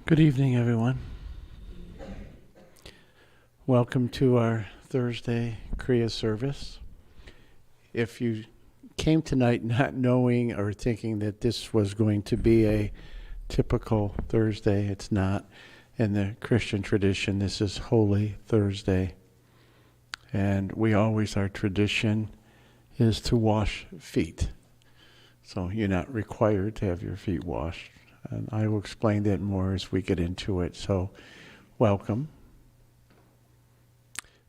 Good evening, everyone. Welcome to our Thursday Kriya service. If you came tonight not knowing or thinking that this was going to be a typical Thursday, it's not. In the Christian tradition, this is Holy Thursday. And our tradition is to wash feet. So you're not required to have your feet washed. And I will explain that more as we get into it. So, welcome.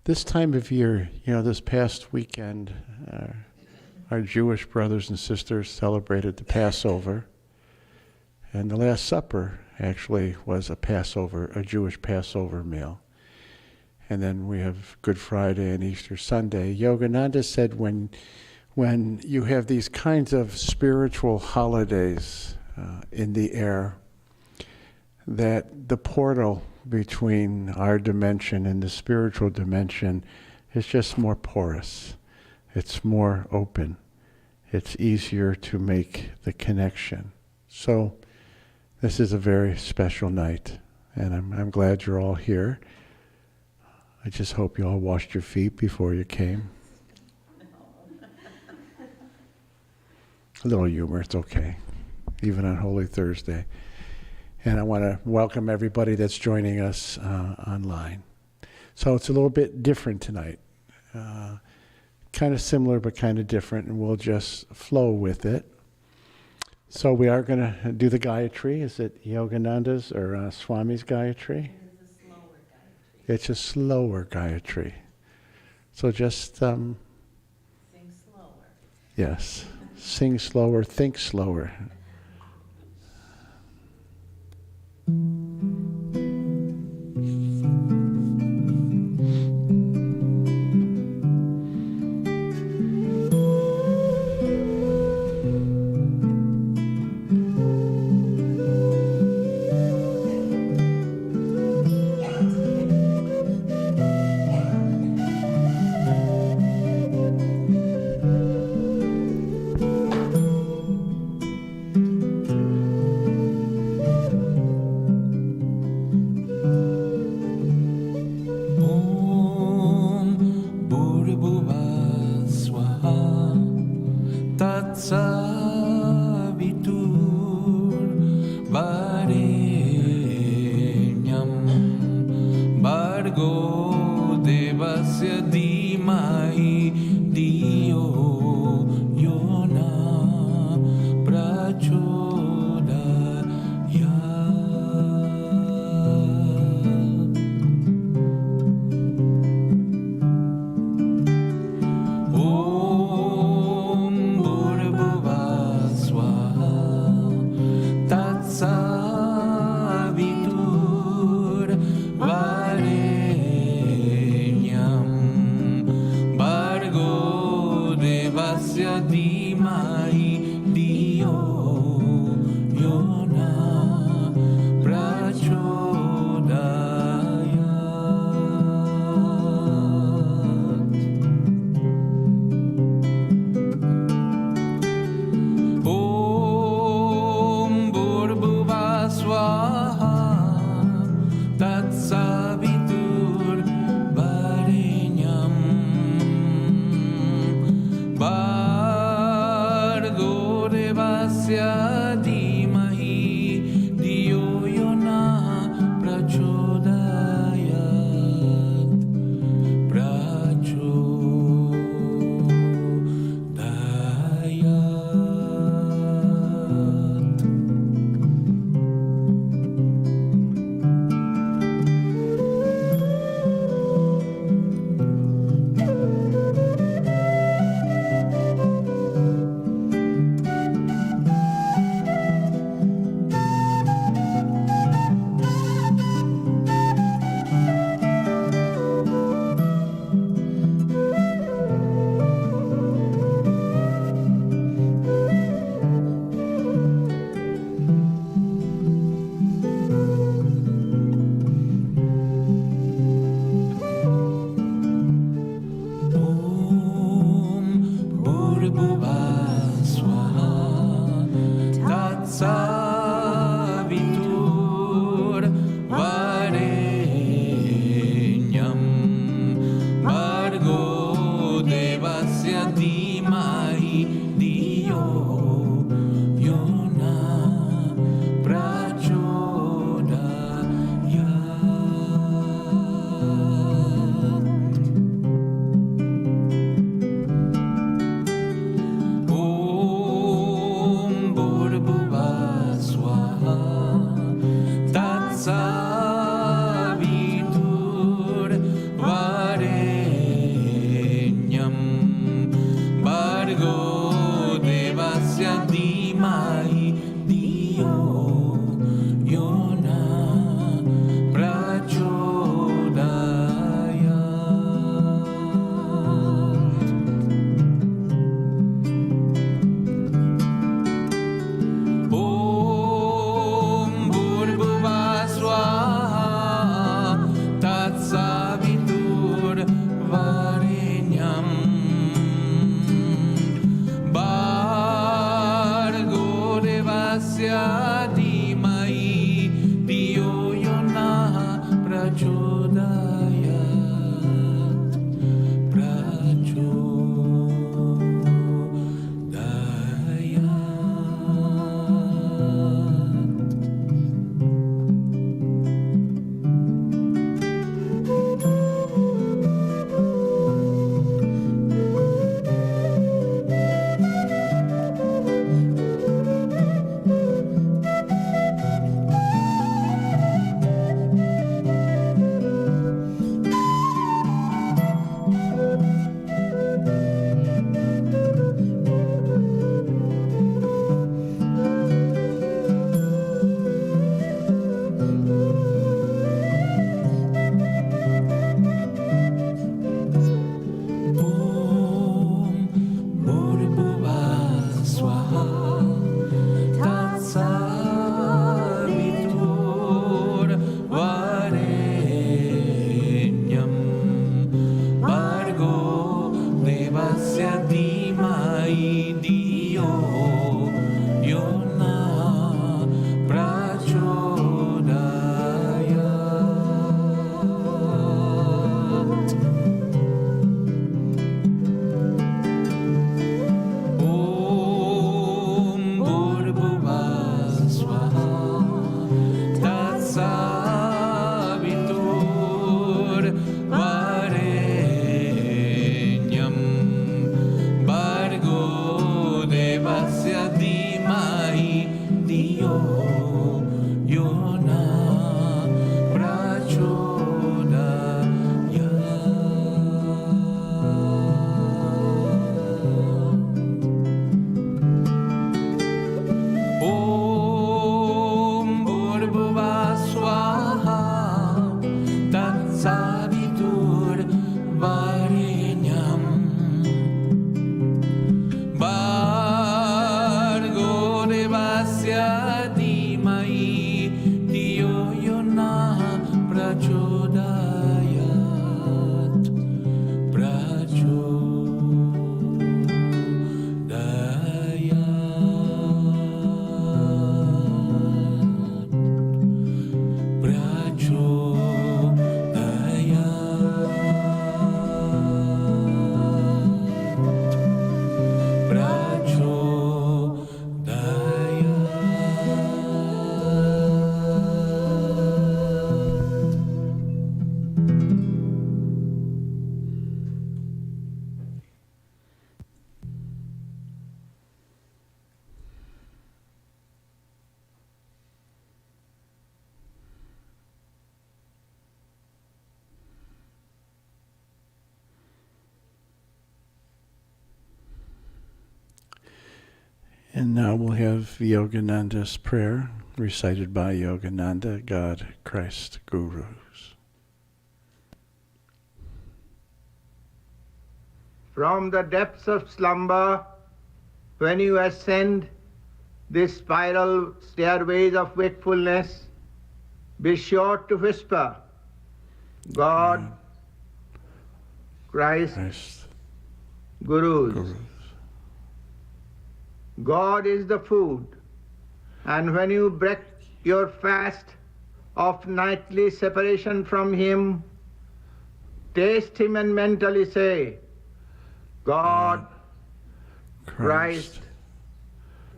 This time of year, this past weekend, our Jewish brothers and sisters celebrated the Passover. And the Last Supper actually was a Jewish Passover meal. And then we have Good Friday and Easter Sunday. Yogananda said when you have these kinds of spiritual holidays in the air, that the portal between our dimension and the spiritual dimension is just more porous. It's more open. It's easier to make the connection. So this is a very special night, and I'm glad you're all here. I just hope you all washed your feet before you came. A little humor, it's okay, even on Holy Thursday. And I want to welcome everybody that's joining us online. So it's a little bit different tonight. Kind of similar, but kind of different, and we'll just flow with it. So we are going to do the Gayatri. Is it Yogananda's or Swami's Gayatri? It's a slower Gayatri. It's a slower Gayatri. So just... Sing slower. Yes. Sing slower, think slower. devasya dhimai Dio yona prachodayat And now we'll have Yogananda's prayer recited by Yogananda, God, Christ, Gurus. From the depths of slumber, when you ascend this spiral stairways of wakefulness, be sure to whisper, God, Christ, Gurus. God is the food, and when you break your fast of nightly separation from Him, taste Him and mentally say, God, Christ,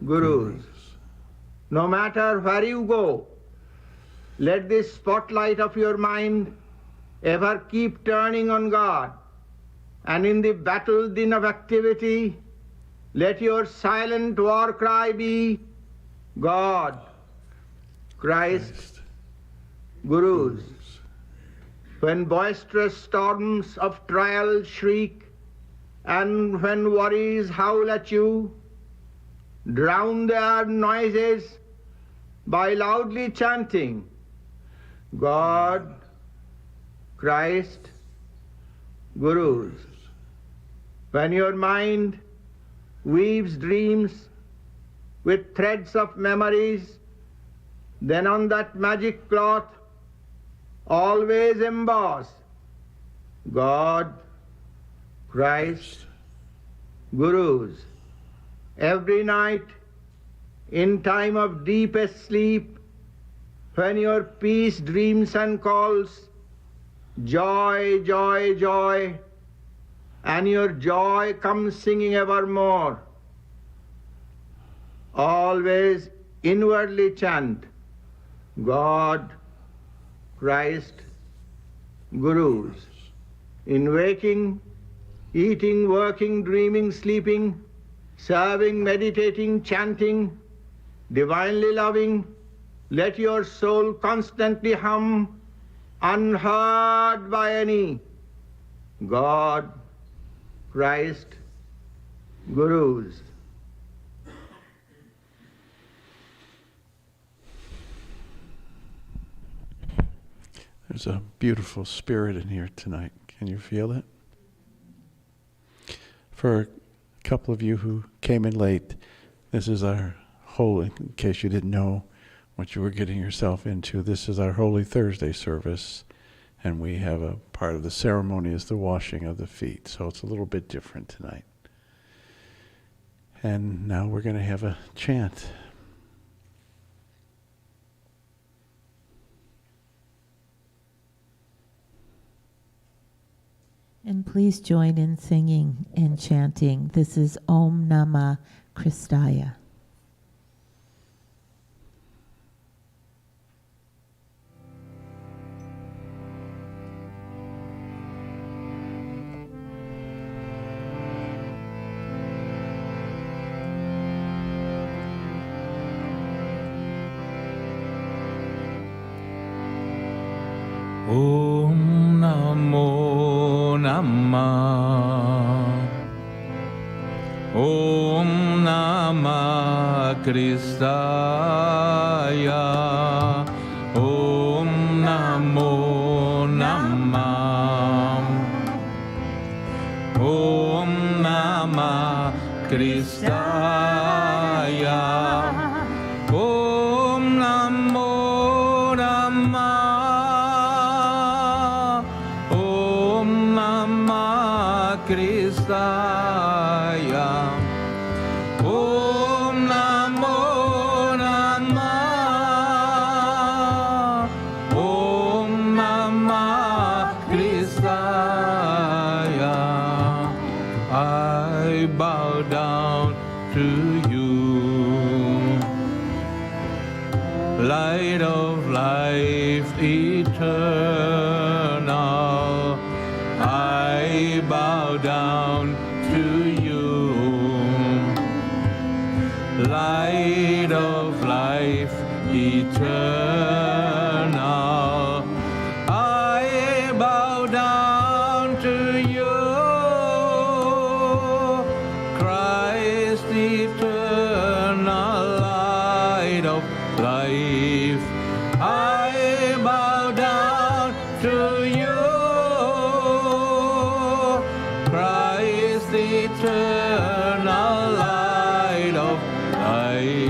Gurus. No matter where you go, let this spotlight of your mind ever keep turning on God, and in the battle din of activity, let your silent war cry be, God, Christ, Gurus. When boisterous storms of trial shriek, and when worries howl at you, drown their noises by loudly chanting, God, Christ, Gurus. When your mind weaves dreams with threads of memories, then on that magic cloth always emboss God, Christ, Gurus. Every night, in time of deepest sleep, when your peace dreams and calls, joy, joy, joy, and your joy comes singing evermore. Always inwardly chant, God, Christ, Gurus. In waking, eating, working, dreaming, sleeping, serving, meditating, chanting, divinely loving, let your soul constantly hum, unheard by any, God, Christ, Gurus. There's a beautiful spirit in here tonight. Can you feel it? For a couple of you who came in late, this is our holy, in case you didn't know what you were getting yourself into, this is our Holy Thursday service, and we have a part of the ceremony is the washing of the feet, so it's a little bit different tonight. And now we're going to have a chant. And please join in singing and chanting. This is Om Namah Christaya. Om Namo Namah. Om Namah Christaya. Om Namo Namah. Om Namah Christaya. Om Namo Namah. Om Namah Christaya. Om Namo Namah. Om Namah Christaya. I bow down to you, light of life eternal. I bow down to you, light of life eternal. I bow down to you, Christ eternal, light of life. I bow down to you, Christ eternal, light of life.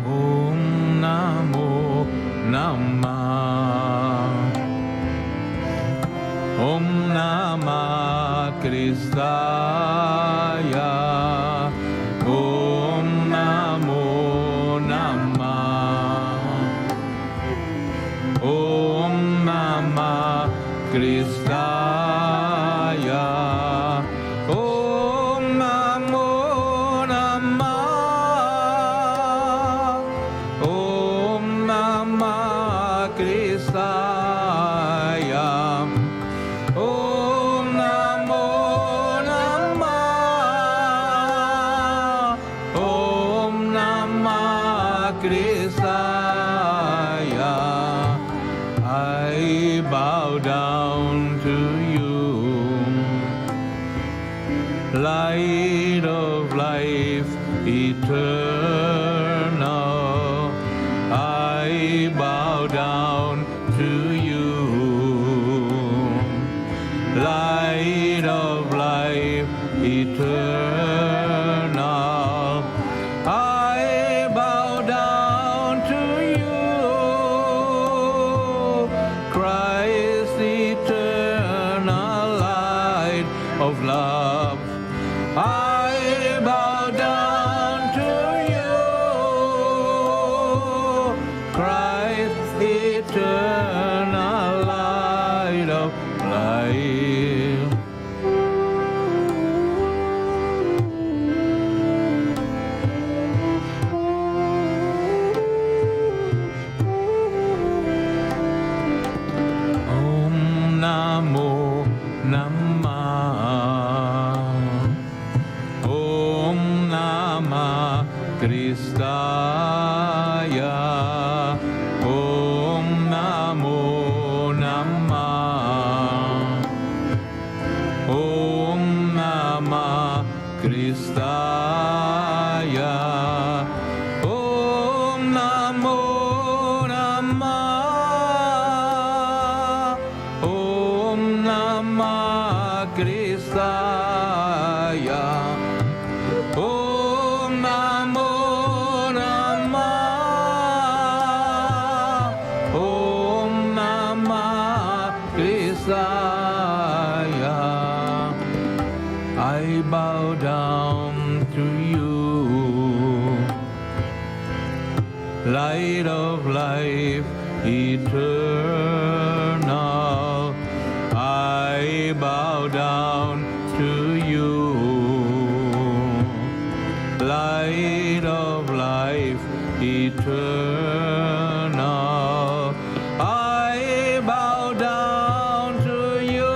Om Namo Namah. Om Namah Christaya. Om Namo Namah. Om Namah Christaya. Om Namo Namah. Om Namah Christaya. Om Namo Namah. Om Namah Christaya. I bow down to you, light of life eternal. I bow down to you, light of life eternal. I bow down to you, Christ, eternal light of life. Om Namo Namah. Om Namah Kristaya. Om Namo Namah. Om Namah Kristaya. Om Namo Namah. Om Namah Kristaya. Om Namo Namah. Om Namah Kristaya. I bow down to you, light of life eternal. I bow down to you, light of life eternal. I bow down to you,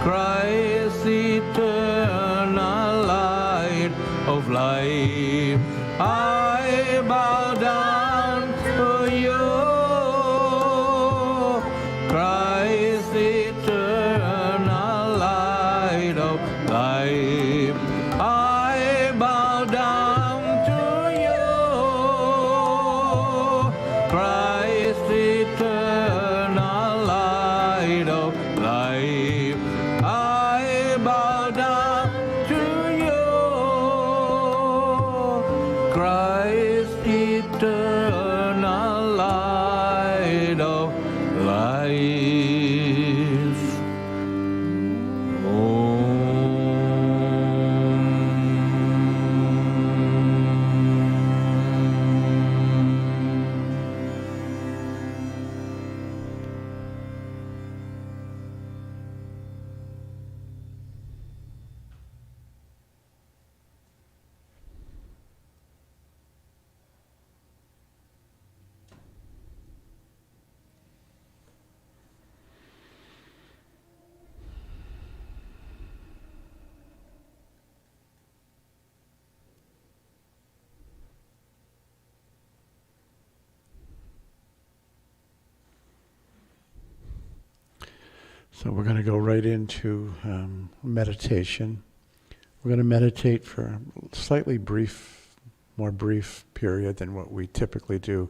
Christ, eternal light of life. I bow down to you, Christ, eternal light of life. I bow down to you, Christ, eternal light of life. I bow down to you, Christ, eternal light of life. So we're going to go right into meditation. We're going to meditate for a slightly more brief period than what we typically do,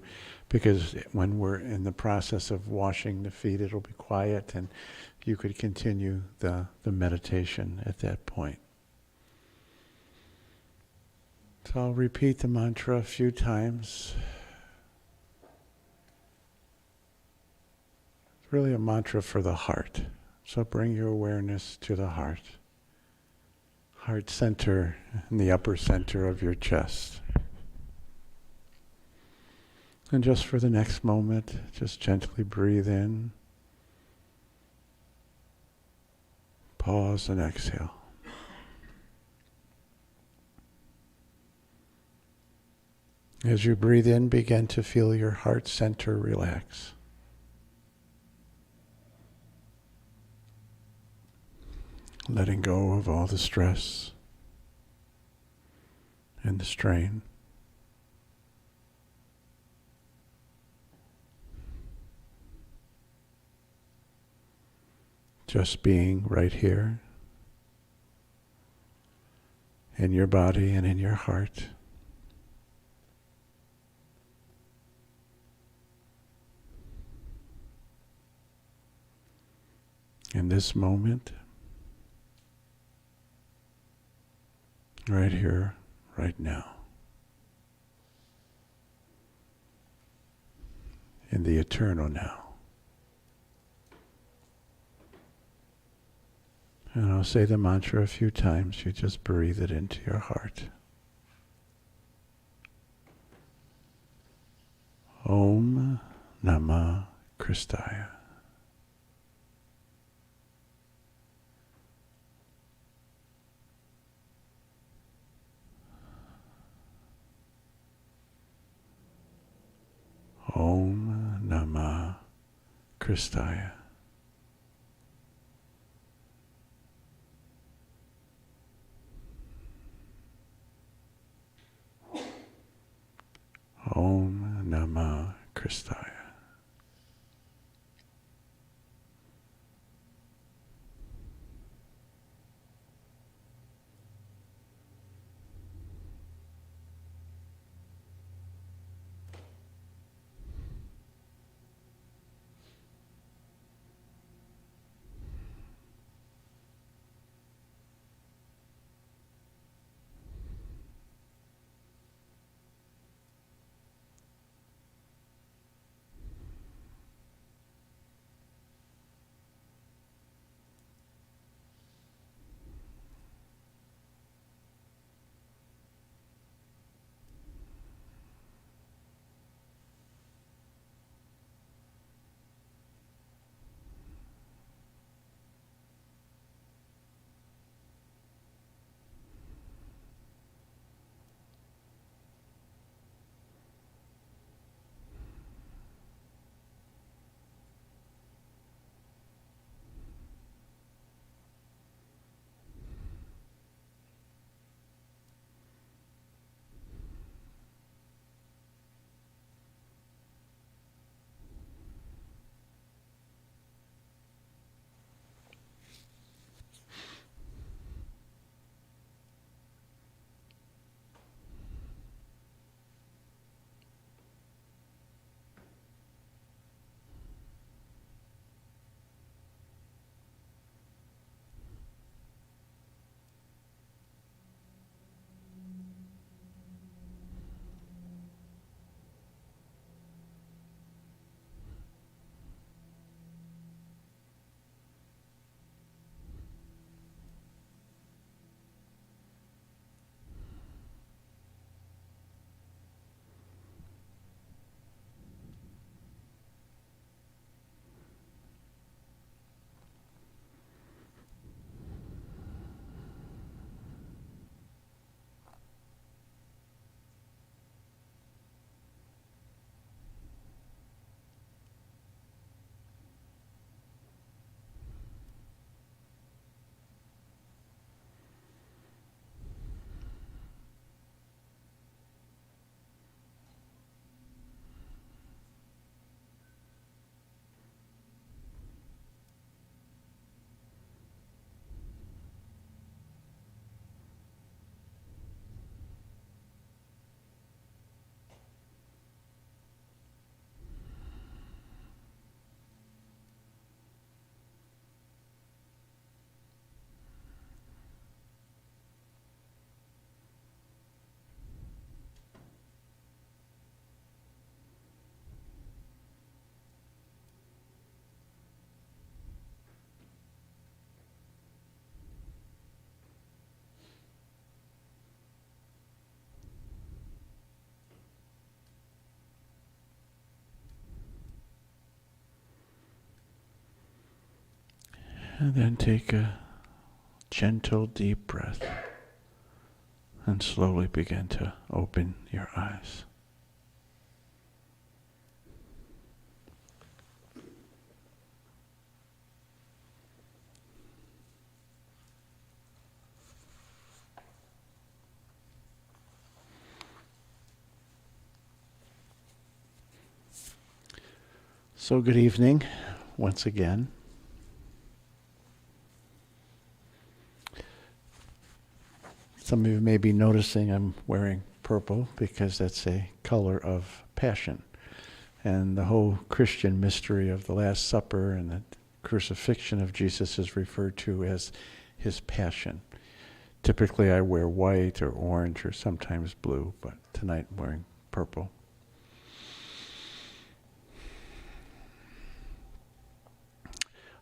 because when we're in the process of washing the feet, it'll be quiet and you could continue the meditation at that point. So I'll repeat the mantra a few times. It's really a mantra for the heart. So bring your awareness to the heart. Heart center in the upper center of your chest. And just for the next moment, just gently breathe in. Pause and exhale. As you breathe in, begin to feel your heart center relax. Letting go of all the stress and the strain. Just being right here in your body and in your heart. In this moment, right here, right now. In the eternal now. And I'll say the mantra a few times. You just breathe it into your heart. Om Namah Christaya. Om Namah Christaya. Om Namah Christaya. And then take a gentle, deep breath and slowly begin to open your eyes. So good evening once again. Some of you may be noticing I'm wearing purple because that's a color of passion. And the whole Christian mystery of the Last Supper and the crucifixion of Jesus is referred to as his passion. Typically I wear white or orange or sometimes blue, but tonight I'm wearing purple.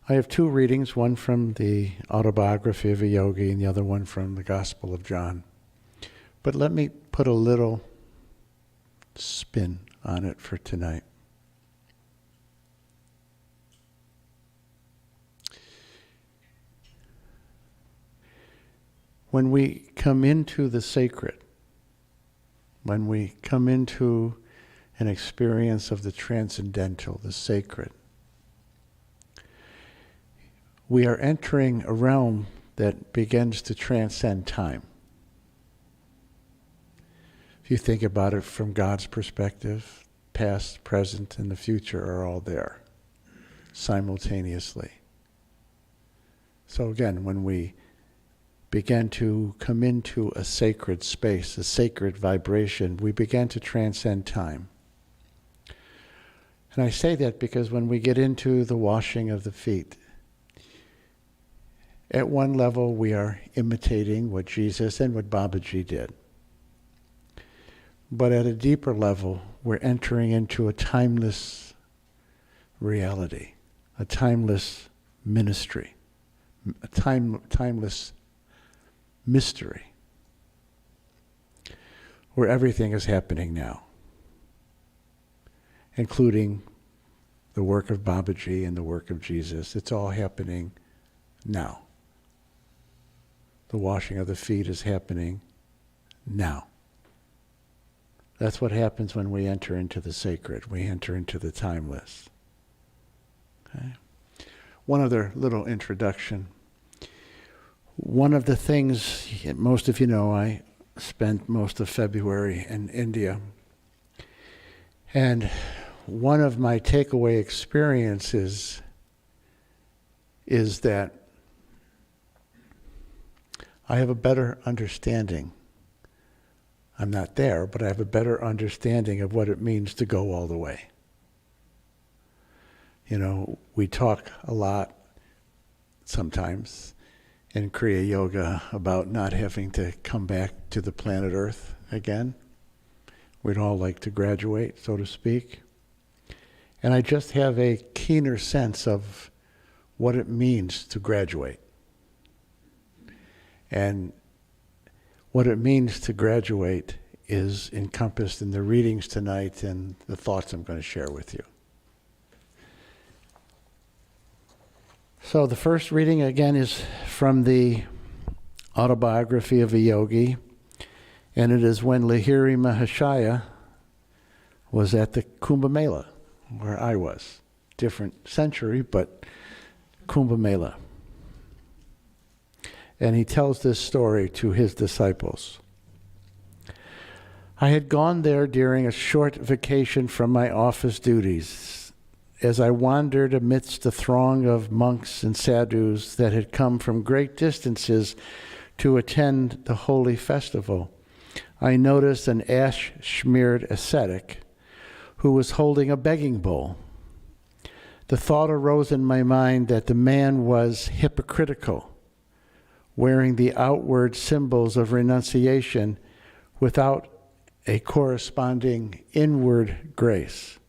I have two readings, one from the autobiography of a yogi and the other one from the Gospel of John. But let me put a little spin on it for tonight. When we come into the sacred, when we come into an experience of the transcendental, the sacred, we are entering a realm that begins to transcend time. If you think about it from God's perspective, past, present, and the future are all there simultaneously. So again, when we begin to come into a sacred space, a sacred vibration, we begin to transcend time. And I say that because when we get into the washing of the feet, at one level we are imitating what Jesus and what Babaji did. But at a deeper level, we're entering into a timeless reality, a timeless ministry, a timeless mystery, where everything is happening now, including the work of Babaji and the work of Jesus. It's all happening now. The washing of the feet is happening now. That's what happens when we enter into the sacred. We enter into the timeless. Okay? One other little introduction. One of the things, most of you know, I spent most of February in India. And one of my takeaway experiences is that I have a better understanding. I'm not there, but I have a better understanding of what it means to go all the way. You know, we talk a lot sometimes in Kriya Yoga about not having to come back to the planet Earth again. We'd all like to graduate, so to speak. And I just have a keener sense of what it means to graduate. And what it means to graduate is encompassed in the readings tonight and the thoughts I'm going to share with you. So the first reading again is from the autobiography of a yogi, and it is when Lahiri Mahashaya was at the Kumbh Mela, where I was. Different century, but Kumbh Mela. And he tells this story to his disciples. I had gone there during a short vacation from my office duties. As I wandered amidst the throng of monks and sadhus that had come from great distances to attend the holy festival, I noticed an ash-smeared ascetic who was holding a begging bowl. The thought arose in my mind that the man was hypocritical, wearing the outward symbols of renunciation without a corresponding inward grace.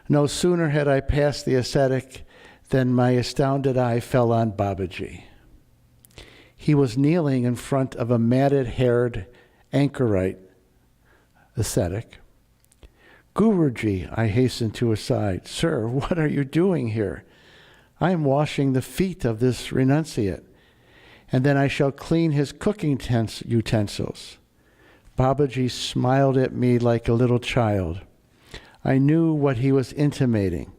No sooner had I passed the ascetic than my astounded eye fell on Babaji. He was kneeling in front of a matted-haired anchorite ascetic. Guruji, I hastened to aside. Sir, what are you doing here? I am washing the feet of this renunciate, and then I shall clean his cooking utensils. Babaji smiled at me like a little child. I knew what he was intimating,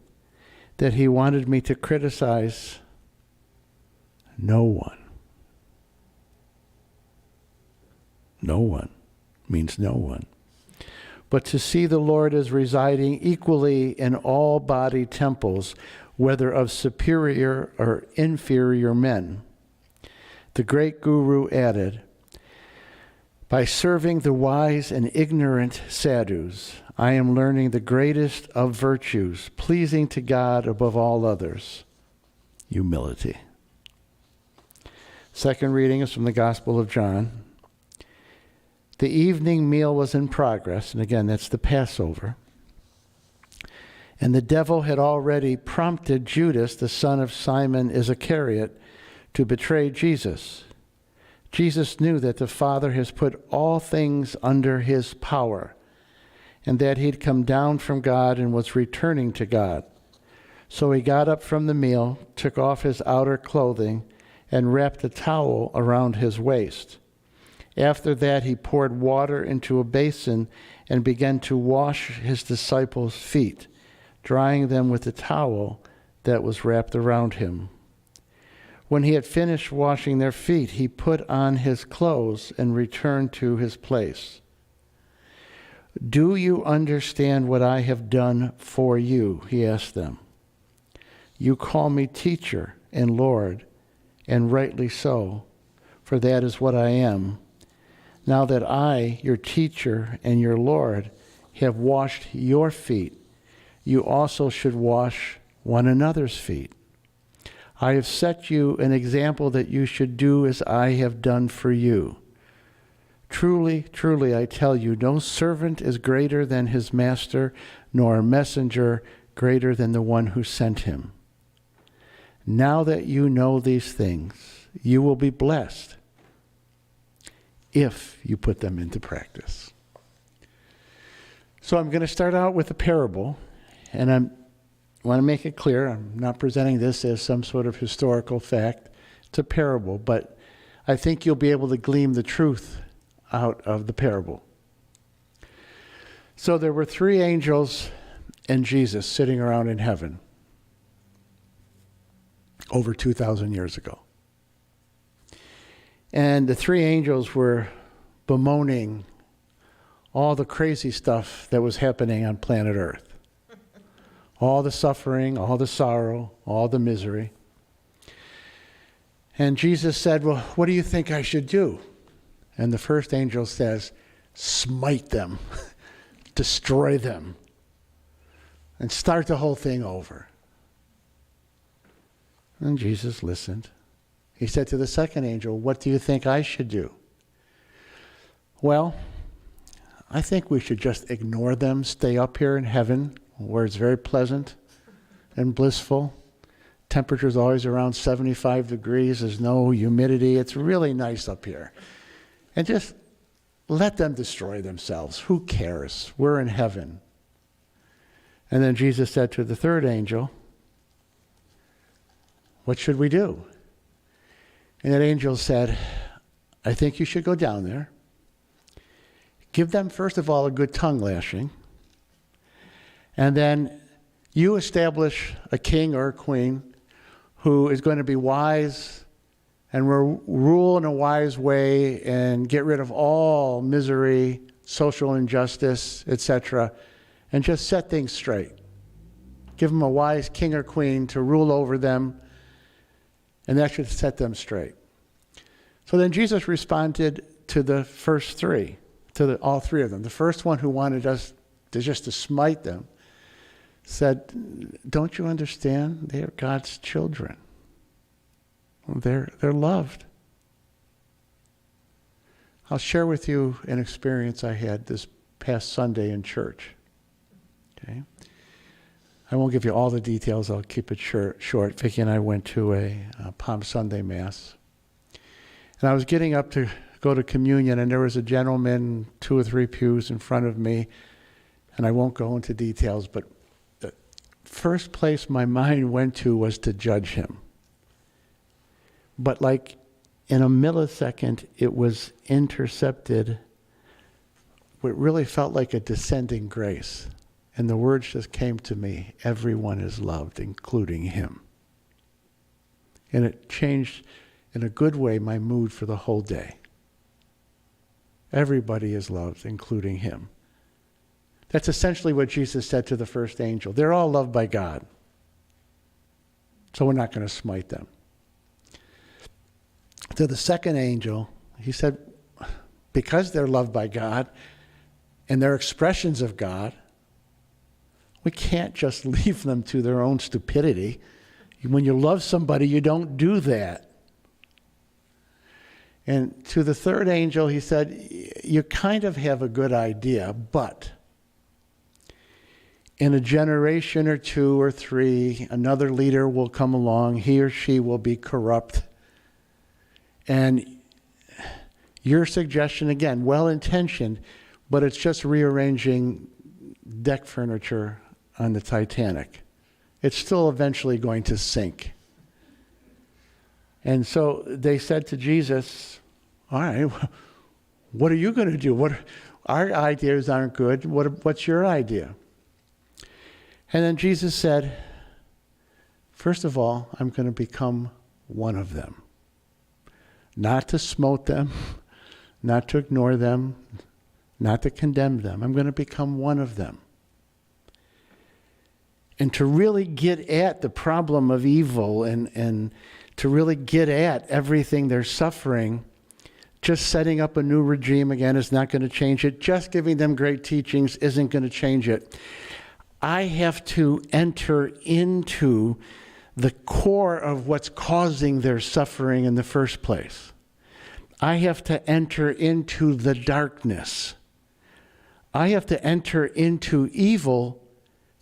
that he wanted me to criticize no one. No one means no one. But to see the Lord as residing equally in all body temples, whether of superior or inferior men. The great Guru added, by serving the wise and ignorant sadhus, I am learning the greatest of virtues, pleasing to God above all others, humility. Second reading is from the Gospel of John. The evening meal was in progress, and again, that's the Passover. And the devil had already prompted Judas, the son of Simon Iscariot, to betray Jesus. Jesus knew that the Father has put all things under his power, and that he'd come down from God and was returning to God. So he got up from the meal, took off his outer clothing, and wrapped a towel around his waist. After that, he poured water into a basin and began to wash his disciples' feet, drying them with the towel that was wrapped around him. When he had finished washing their feet, he put on his clothes and returned to his place. "Do you understand what I have done for you?" he asked them. "You call me teacher and Lord, and rightly so, for that is what I am. Now that I, your teacher and your Lord, have washed your feet, you also should wash one another's feet. I have set you an example that you should do as I have done for you. Truly, truly, I tell you, no servant is greater than his master, nor a messenger greater than the one who sent him. Now that you know these things, you will be blessed if you put them into practice." So I'm going to start out with a parable, and I want to make it clear, I'm not presenting this as some sort of historical fact. It's a parable, but I think you'll be able to glean the truth out of the parable. So there were 3 angels and Jesus sitting around in heaven over 2,000 years ago. And the 3 angels were bemoaning all the crazy stuff that was happening on planet Earth. All the suffering, all the sorrow, all the misery. And Jesus said, "Well, what do you think I should do?" And the first angel says, "Smite them, destroy them, and start the whole thing over." And Jesus listened. He said to the second angel, "What do you think I should do?" "Well, I think we should just ignore them, stay up here in heaven where it's very pleasant and blissful. Temperature's always around 75 degrees. There's no humidity. It's really nice up here. And just let them destroy themselves. Who cares? We're in heaven." And then Jesus said to the third angel, "What should we do?" And that angel said, "I think you should go down there. Give them, first of all, a good tongue lashing. And then you establish a king or a queen who is going to be wise and will rule in a wise way and get rid of all misery, social injustice, etc., and just set things straight. Give them a wise king or queen to rule over them, and that should set them straight." So then Jesus responded to the first 3, all 3 of them. The first one, who wanted us to smite them, said, "Don't you understand? They are God's children. They're loved." I'll share with you an experience I had this past Sunday in church. Okay? I won't give you all the details. I'll keep it short. Vicki and I went to a Palm Sunday Mass. And I was getting up to go to communion, and there was a gentleman 2 or 3 pews in front of me, and I won't go into details, but the first place my mind went to was to judge him. But like in a millisecond, it was intercepted. It really felt like a descending grace. And the words just came to me, "Everyone is loved, including him." And it changed, in a good way, my mood for the whole day. Everybody is loved, including him. That's essentially what Jesus said to the first angel. They're all loved by God. So we're not going to smite them. To the second angel, he said, because they're loved by God and they're expressions of God, we can't just leave them to their own stupidity. When you love somebody, you don't do that. And to the third angel, he said, you kind of have a good idea, but in a generation or 2 or 3, another leader will come along. He or she will be corrupt. And your suggestion, again, well-intentioned, but it's just rearranging deck furniture on the Titanic. It's still eventually going to sink. And so they said to Jesus, all right, what are you going to do? Our ideas aren't good. What's your idea? And then Jesus said, first of all, I'm going to become one of them. Not to smote them, not to ignore them, not to condemn them. I'm going to become one of them. And to really get at the problem of evil and to really get at everything they're suffering, just setting up a new regime again is not going to change it. Just giving them great teachings isn't going to change it. I have to enter into the core of what's causing their suffering in the first place. I have to enter into the darkness. I have to enter into evil,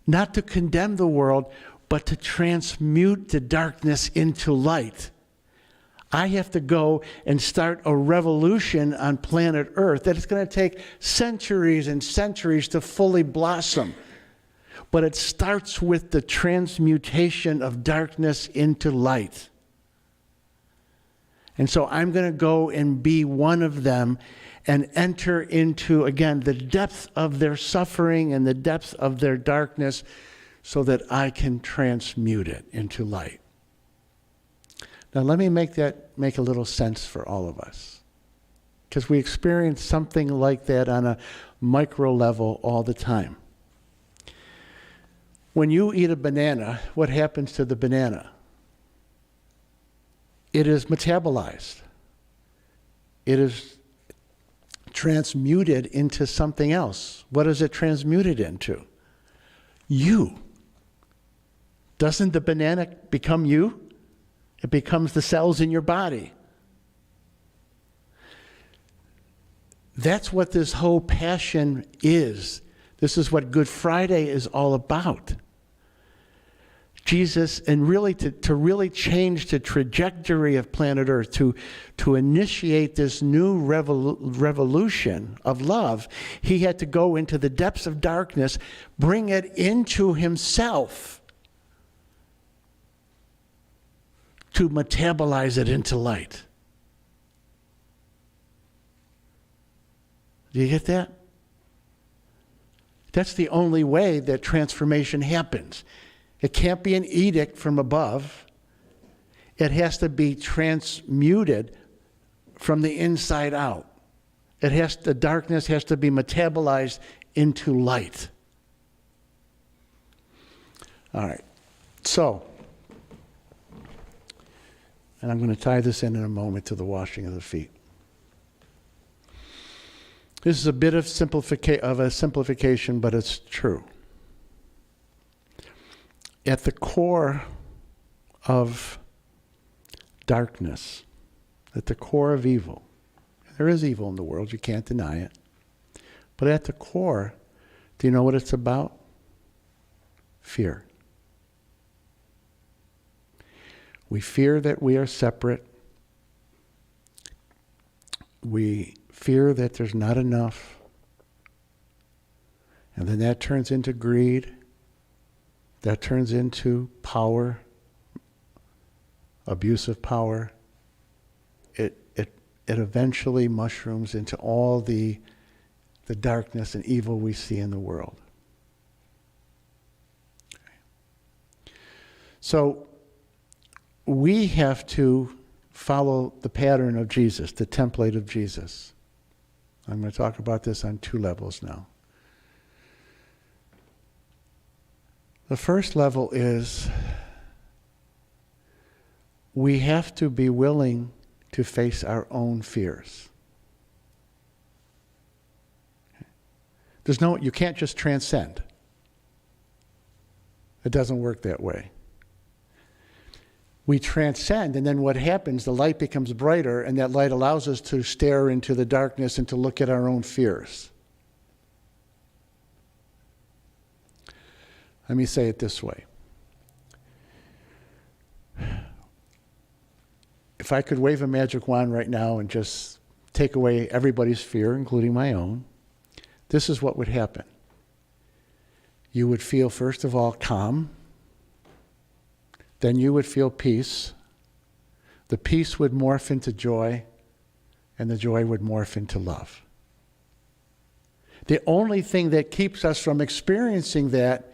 not to condemn the world, but to transmute the darkness into light. I have to go and start a revolution on planet Earth that is going to take centuries and centuries to fully blossom. But it starts with the transmutation of darkness into light. And so I'm going to go and be one of them and enter into, again, the depth of their suffering and the depth of their darkness so that I can transmute it into light. Now let me make a little sense for all of us. Because we experience something like that on a micro level all the time. When you eat a banana, what happens to the banana? It is metabolized. It is transmuted into something else. What is it transmuted into? You. Doesn't the banana become you? It becomes the cells in your body. That's what this whole passion is. This is what Good Friday is all about. Jesus, and really to really change the trajectory of planet Earth, to initiate this new revolution of love, he had to go into the depths of darkness, bring it into himself, to metabolize it into light. Do you get that? That's the only way that transformation happens. It can't be an edict from above. It has to be transmuted from the inside out. The darkness has to be metabolized into light. All right. So, and I'm going to tie this in a moment to the washing of the feet. This is a bit of a simplification, but it's true. At the core of darkness, at the core of evil, there is evil in the world, you can't deny it. But at the core, do you know what it's about? Fear. We fear that we are separate. We fear that there's not enough. And then that turns into greed. That turns into power, abuse of power. It eventually mushrooms into all the darkness and evil we see in the world. Okay. So we have to follow the pattern of Jesus, the template of Jesus. I'm going to talk about this on 2 levels now. The first level is we have to be willing to face our own fears. You can't just transcend. It doesn't work that way. We transcend, and then what happens, the light becomes brighter, and that light allows us to stare into the darkness and to look at our own fears. Let me say it this way. If I could wave a magic wand right now and just take away everybody's fear, including my own, this is what would happen. you would feel, first of all, calm. Then you would feel peace. The peace would morph into joy, and the joy would morph into love. The only thing that keeps us from experiencing that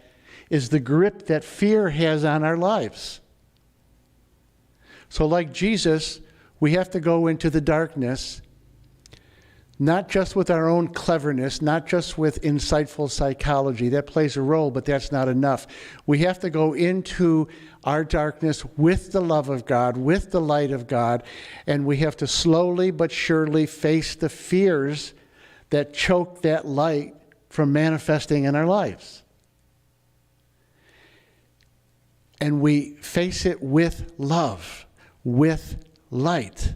is the grip that fear has on our lives. So like Jesus, we have to go into the darkness, not just with our own cleverness, not just with insightful psychology. That plays a role, but that's not enough. We have to go into our darkness with the love of God, with the light of God, and we have to slowly but surely face the fears that choke that light from manifesting in our lives. And we face it with love, with light,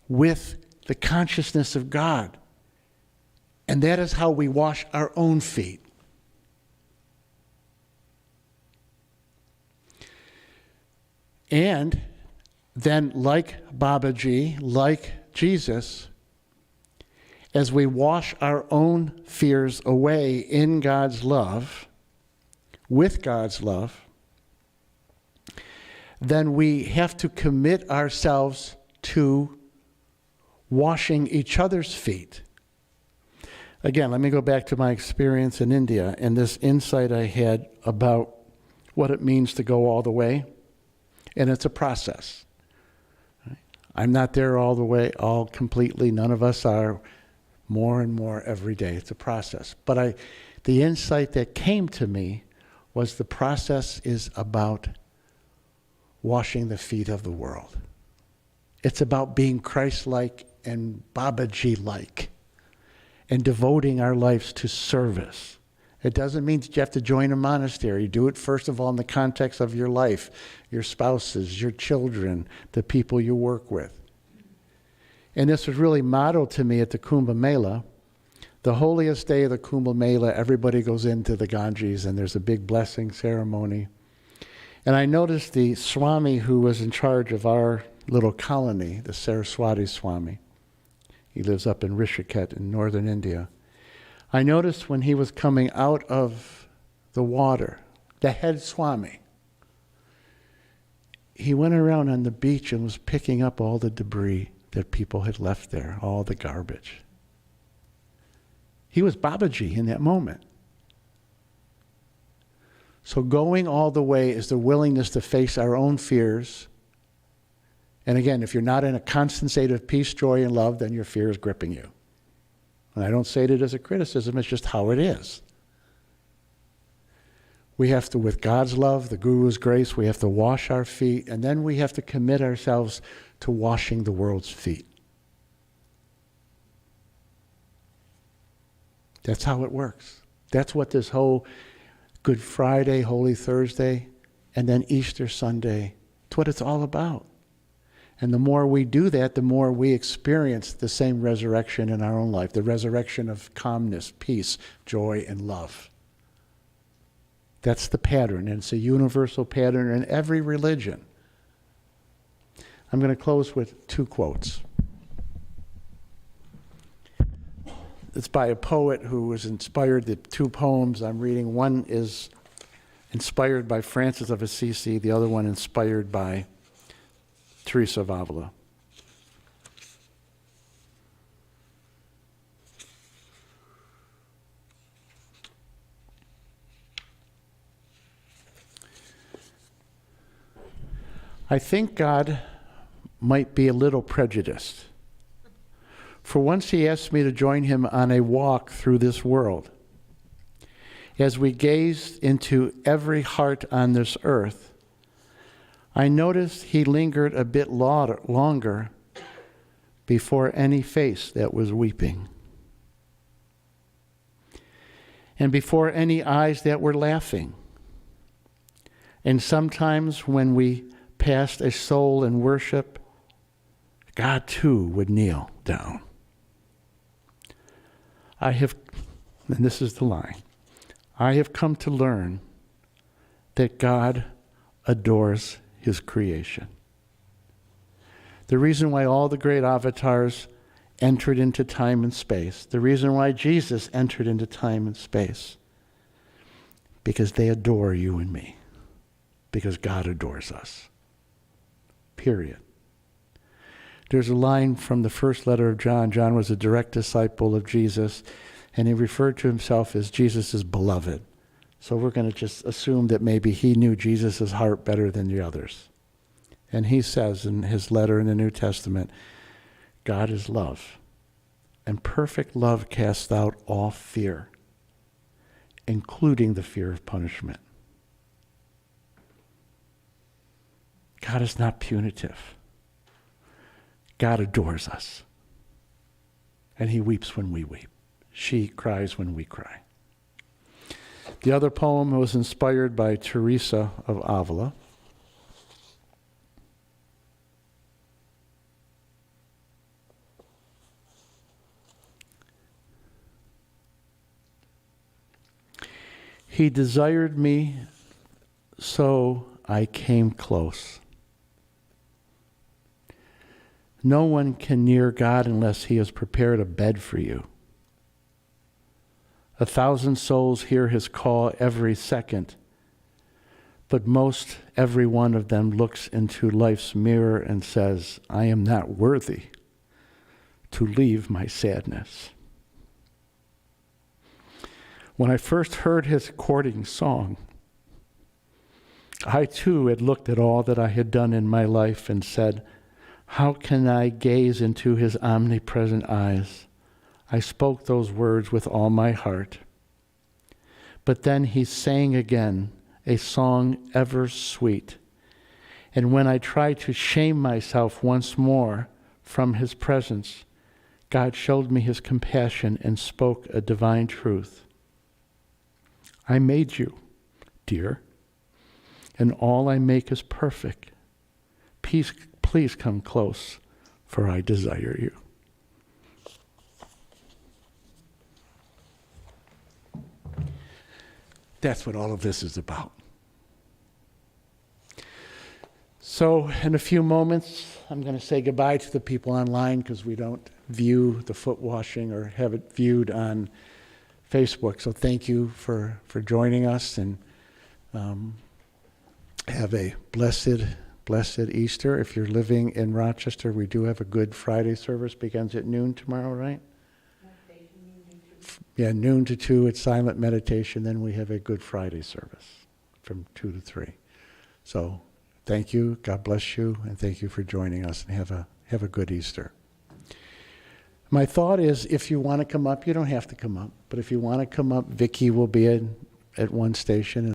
with the consciousness of God. And that is how we wash our own feet. And then, like Babaji, like Jesus, as we wash our own fears away in God's love, with God's love, then we have to commit ourselves to washing each other's feet. Again, let me go back to my experience in India and this insight I had about what it means to go all the way. And it's a process. I'm not there all the way, all completely. None of us are. More and more every day. It's a process. But the insight that came to me was the process is about washing the feet of the world. It's about being Christ-like and Babaji-like and devoting our lives to service. It doesn't mean that you have to join a monastery. Do it, first of all, in the context of your life, your spouses, your children, the people you work with. And this was really modeled to me at the Kumbh Mela. The holiest day of the Kumbh Mela, everybody goes into the Ganges and there's a big blessing ceremony. And I noticed the Swami who was in charge of our little colony, the Saraswati Swami. He lives up in Rishikesh in northern India. I noticed when he was coming out of the water, the head Swami, he went around on the beach and was picking up all the debris that people had left there, all the garbage. He was Babaji in that moment. So going all the way is the willingness to face our own fears. And again, if you're not in a constant state of peace, joy, and love, then your fear is gripping you. And I don't say it as a criticism, it's just how it is. We have to, with God's love, the Guru's grace, we have to wash our feet, and then we have to commit ourselves to washing the world's feet. That's how it works. That's what this whole Good Friday, Holy Thursday, and then Easter Sunday, it's what it's all about. And the more we do that, the more we experience the same resurrection in our own life, the resurrection of calmness, peace, joy, and love. That's the pattern, and it's a universal pattern in every religion. I'm going to close with two quotes. It's by a poet who was inspired. The two poems I'm reading, one is inspired by Francis of Assisi, the other one inspired by Teresa of Avila. I think God might be a little prejudiced. For once he asked me to join him on a walk through this world. As we gazed into every heart on this earth, I noticed he lingered a bit longer before any face that was weeping, and before any eyes that were laughing. And sometimes when we passed a soul in worship, God too would kneel down. And this is the line, I have come to learn that God adores his creation. The reason why all the great avatars entered into time and space, the reason why Jesus entered into time and space, because they adore you and me, because God adores us. Period. There's a line from the first letter of John. John was a direct disciple of Jesus, and he referred to himself as Jesus' beloved. So we're going to just assume that maybe he knew Jesus' heart better than the others. And he says in his letter in the New Testament, God is love, and perfect love casts out all fear, including the fear of punishment. God is not punitive. God adores us. And he weeps when we weep. She cries when we cry. The other poem was inspired by Teresa of Avila. He desired me, so I came close. No one can near God unless he has prepared a bed for you. 1,000 souls hear his call every second, but most every one of them looks into life's mirror and says, I am not worthy to leave my sadness. When I first heard his courting song, I too had looked at all that I had done in my life and said, how can I gaze into his omnipresent eyes? I spoke those words with all my heart. But then he sang again a song ever sweet. And when I tried to shame myself once more from his presence, God showed me his compassion and spoke a divine truth. I made you, dear, and all I make is perfect. Please come close, for I desire you. That's what all of this is about. So in a few moments, I'm going to say goodbye to the people online because we don't view the foot washing or have it viewed on Facebook. So thank you for joining us, and have a blessed Easter. If you're living in Rochester, we do have a Good Friday service. Begins at noon tomorrow, right? Yeah, noon to 2 it's silent meditation. Then we have a Good Friday service from 2 to 3. So thank you. God bless you. And thank you for joining us, and have a good Easter. My thought is, if you want to come up, you don't have to come up. But if you want to come up, Vicki will be at one station.